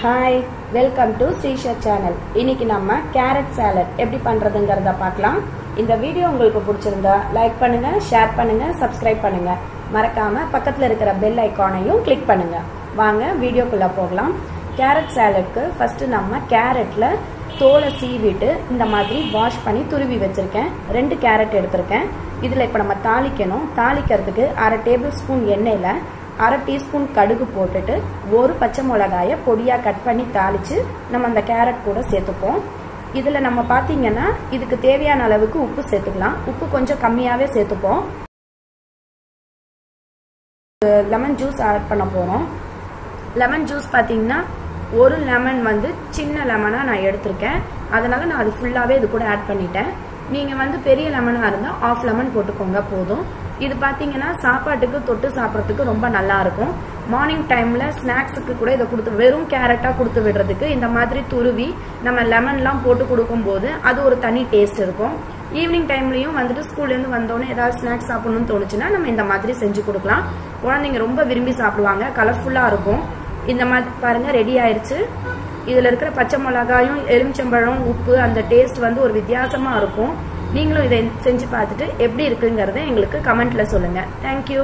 Hi, welcome to Srisha channel. இன்னைக்கு நம்ம carrot salad எப்படி பண்றதுங்கறத பார்க்கலாம். இந்த வீடியோ உங்களுக்கு பிடிச்சிருந்தா லைக் பண்ணுங்க, ஷேர் பண்ணுங்க, சப்ஸ்கிரைப் பண்ணுங்க. மறக்காம பக்கத்துல இருக்கிற பெல் ஐகானையும் கிளிக் பண்ணுங்க. வாங்க வீடியோக்குள்ள போகலாம். கேரட் சாலட்க்கு ஃபர்ஸ்ட் நம்ம கேரட்ல தோலை சீவிட்டு இந்த மாதிரி வாஷ் பண்ணி துருவி வச்சிருக்கேன். 2 கேரட் எடுத்துர்க்கேன். இதுல இப்ப நம்ம தாளிக்கணும். தாளிக்கிறதுக்கு 1/2 டேபிள் ஸ்பூன் எண்ணெயில 1/2 டீஸ்பூன் கடுகு போட்டுட்டு 1 பச்சை மிளகாயை பொடியா கட் பண்ணி தாளிச்சு நம்ம அந்த கேரட் கூட சேர்த்துப்போம். இதுல நம்ம பாத்தீங்கன்னா இதுக்கு தேவையான அளவுக்கு உப்பு சேர்த்துக்கலாம். உப்பு கொஞ்சம் கம்மியாவே சேர்த்துப்போம். லெமன் ஜூஸ் ஆட் பண்ண போறோம். லெமன் ஜூஸ் பாத்தீங்கன்னா ஒரு லெமன் வந்து சின்ன லெமனா நான் எடுத்திருக்கேன். அதனால நான் அது ஃபுல்லாவே இது கூட ஆட் பண்ணிட்டேன். நீங்க வந்து பெரிய லெமனா இருந்தா 1/2 லெமன் போட்டுக்கோங்க போதும். இது பாத்தீங்கன்னா சாப்பாட்டுக்கு தொட்டு சாப்பிட்றதுக்கு ரொம்ப நல்லா இருக்கும். மார்னிங் டைம்ல ஸ்நாக்ஸுக்கு கூட இதை கொடுத்து வெறும் கேரட்டா கொடுத்து விடுறதுக்கு இந்த மாதிரி துருவி நம்ம லெமன்லாம் போட்டு கொடுக்கும்போது அது ஒரு தனி டேஸ்ட் இருக்கும். ஈவினிங் டைம்லயும் வந்துட்டு ஸ்கூல்ல இருந்து வந்தோடனே ஏதாவது ஸ்நாக்ஸ் சாப்பிடணும்னு தோணுச்சுன்னா நம்ம இந்த மாதிரி செஞ்சு கொடுக்கலாம். குழந்தைங்க ரொம்ப விரும்பி சாப்பிடுவாங்க. கலர்ஃபுல்லா இருக்கும். இந்த மாதிரி பாருங்க ரெடி ஆயிருச்சு. இதுல இருக்கிற பச்சை மிளகாயும் எலுமிச்சம்பழம் உப்பு அந்த டேஸ்ட் வந்து ஒரு வித்தியாசமா இருக்கும். நீங்களும் இதை செஞ்சு பார்த்துட்டு எப்படி இருக்குங்கிறத எங்களுக்கு கமெண்ட்ல சொல்லுங்க. தேங்க்யூ.